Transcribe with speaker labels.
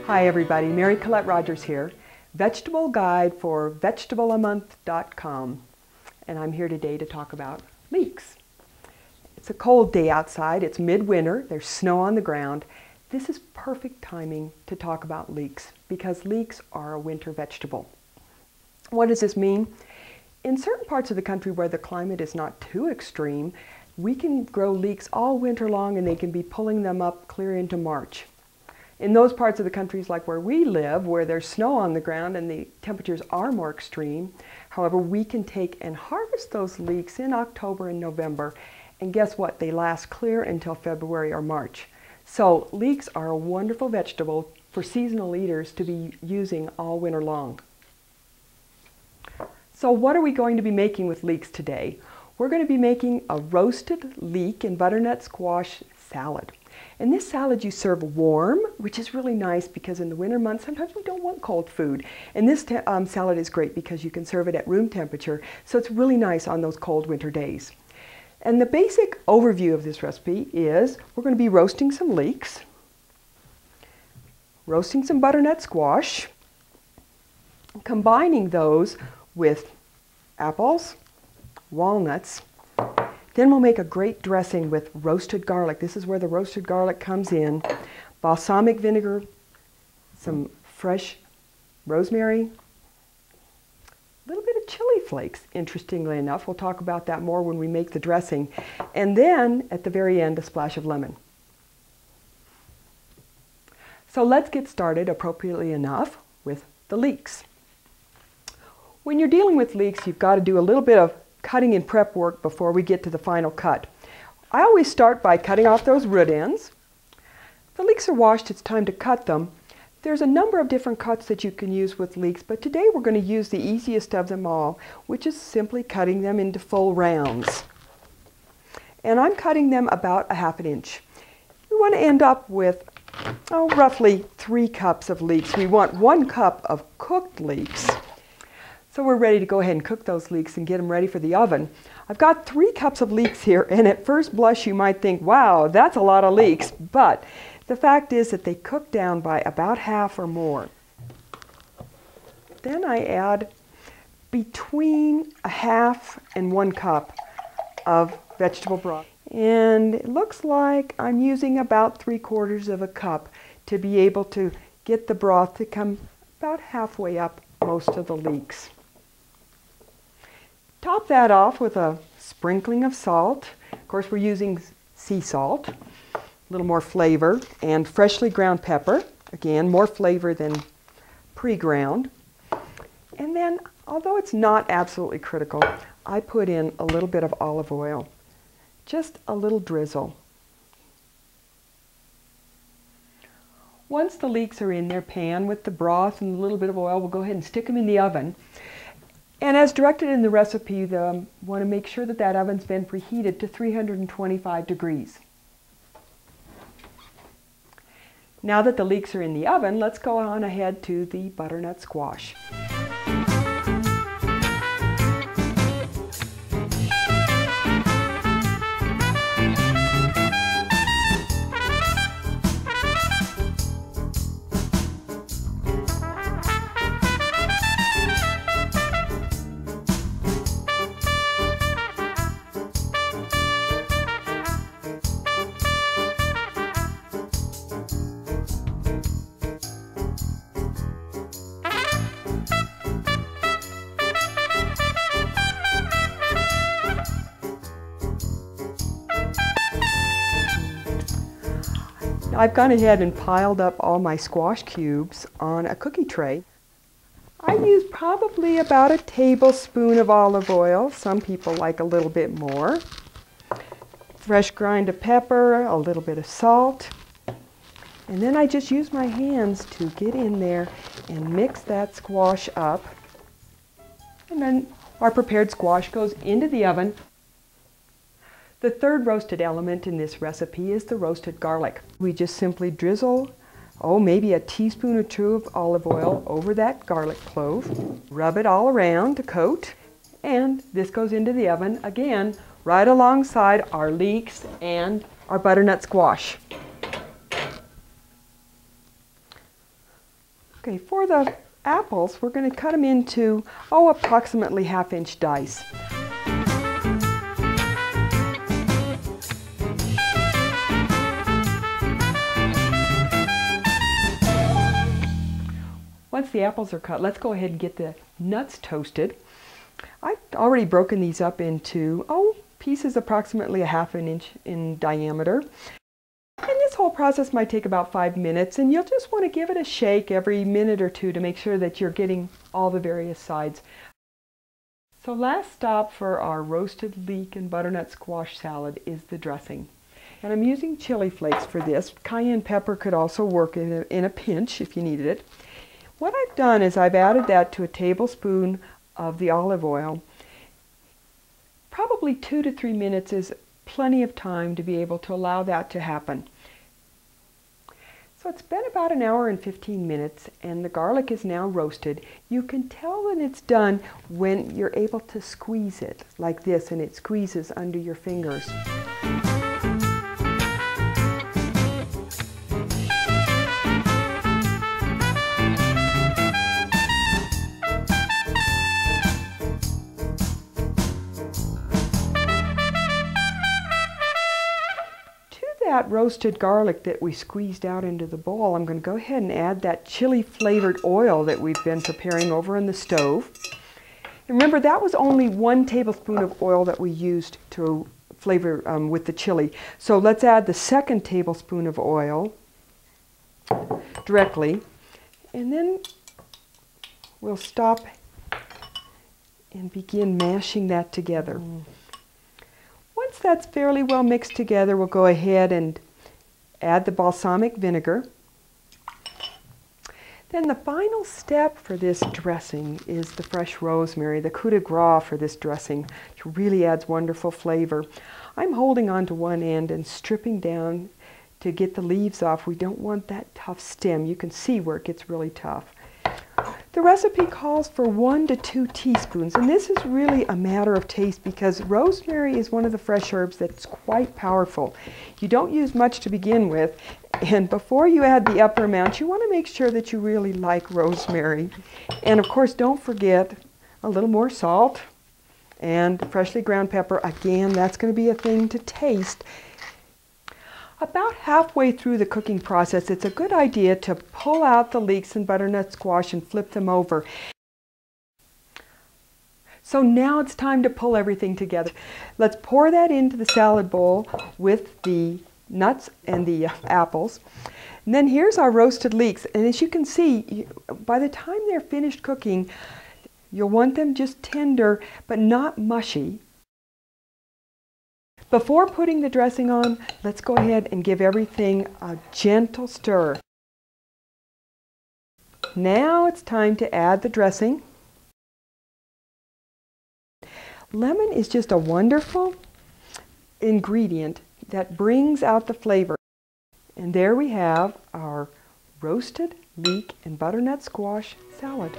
Speaker 1: Hi everybody, Mary Colette Rogers here, vegetable guide for vegetableamonth.com, and I'm here today to talk about leeks. It's a cold day outside, it's midwinter, there's snow on the ground. This is perfect timing to talk about leeks because leeks are a winter vegetable. What does this mean? In certain parts of the country where the climate is not too extreme, we can grow leeks all winter long and they can be pulling them up clear into March. In those parts of the countries like where we live, where there's snow on the ground and the temperatures are more extreme, however, we can take and harvest those leeks in October and November, and guess what? They last clear until February or March. So leeks are a wonderful vegetable for seasonal eaters to be using all winter long. So what are we going to be making with leeks today? We're going to be making a roasted leek and butternut squash salad. And this salad you serve warm, which is really nice because in the winter months sometimes we don't want cold food. And this salad is great because you can serve it at room temperature, so it's really nice on those cold winter days. And the basic overview of this recipe is we're going to be roasting some leeks, roasting some butternut squash, combining those with apples, walnuts. Then we'll make a great dressing with roasted garlic. This is where the roasted garlic comes in. Balsamic vinegar, some fresh rosemary, a little bit of chili flakes, interestingly enough. We'll talk about that more when we make the dressing. And then, at the very end, a splash of lemon. So let's get started, appropriately enough, with the leeks. When you're dealing with leeks, you've got to do a little bit of cutting and prep work before we get to the final cut. I always start by cutting off those root ends. If the leeks are washed, it's time to cut them. There's a number of different cuts that you can use with leeks, but today we're going to use the easiest of them all, which is simply cutting them into full rounds. And I'm cutting them about a ½ inch. We want to end up with roughly 3 cups of leeks. We want 1 cup of cooked leeks. So we're ready to go ahead and cook those leeks and get them ready for the oven. I've got 3 cups of leeks here, and at first blush you might think, wow, that's a lot of leeks. But the fact is that they cook down by about half or more. Then I add between a half and 1 cup of vegetable broth. And it looks like I'm using about 3/4 of a cup to be able to get the broth to come about halfway up most of the leeks. Top that off with a sprinkling of salt. Of course, we're using sea salt, a little more flavor, and freshly ground pepper. Again, more flavor than pre-ground. And then, although it's not absolutely critical, I put in a little bit of olive oil. Just a little drizzle. Once the leeks are in their pan with the broth and a little bit of oil, we'll go ahead and stick them in the oven. And as directed in the recipe, you want to make sure that that oven's been preheated to 325 degrees. Now that the leeks are in the oven, let's go on ahead to the butternut squash. I've gone ahead and piled up all my squash cubes on a cookie tray. I use probably about a tablespoon of olive oil. Some people like a little bit more. Fresh grind of pepper, a little bit of salt. And then I just use my hands to get in there and mix that squash up. And then our prepared squash goes into the oven. The third roasted element in this recipe is the roasted garlic. We just simply drizzle, maybe a teaspoon or 2 of olive oil over that garlic clove. Rub it all around to coat, and this goes into the oven again right alongside our leeks and our butternut squash. Okay, for the apples, we're going to cut them into, approximately half-inch dice. Once the apples are cut, let's go ahead and get the nuts toasted. I've already broken these up into, pieces approximately a half an inch in diameter. And this whole process might take about 5 minutes, and you'll just want to give it a shake every minute or two to make sure that you're getting all the various sides. So last stop for our roasted leek and butternut squash salad is the dressing. And I'm using chili flakes for this. Cayenne pepper could also work in a pinch if you needed it. What I've done is I've added that to a tablespoon of the olive oil. Probably 2 to 3 minutes is plenty of time to be able to allow that to happen. So it's been about an hour and 15 minutes, and the garlic is now roasted. You can tell that it's done when you're able to squeeze it like this, and it squeezes under your fingers. That roasted garlic that we squeezed out into the bowl, I'm going to go ahead and add that chili flavored oil that we've been preparing over on the stove. And remember, that was only 1 tablespoon of oil that we used to flavor with the chili. So let's add the 2nd tablespoon of oil directly, and then we'll stop and begin mashing that together. Once that's fairly well mixed together, we'll go ahead and add the balsamic vinegar. Then the final step for this dressing is the fresh rosemary, the coup de grace for this dressing, which really adds wonderful flavor. I'm holding on to one end and stripping down to get the leaves off. We don't want that tough stem. You can see where it gets really tough. The recipe calls for 1 to 2 teaspoons, and this is really a matter of taste because rosemary is one of the fresh herbs that's quite powerful. You don't use much to begin with, and before you add the upper amount, you want to make sure that you really like rosemary. And of course, don't forget a little more salt and freshly ground pepper. Again, that's going to be a thing to taste. About halfway through the cooking process, it's a good idea to pull out the leeks and butternut squash and flip them over. So now it's time to pull everything together. Let's pour that into the salad bowl with the nuts and the apples. And then here's our roasted leeks. And as you can see, by the time they're finished cooking, you'll want them just tender, but not mushy. Before putting the dressing on, let's go ahead and give everything a gentle stir. Now it's time to add the dressing. Lemon is just a wonderful ingredient that brings out the flavor. And there we have our roasted leek and butternut squash salad.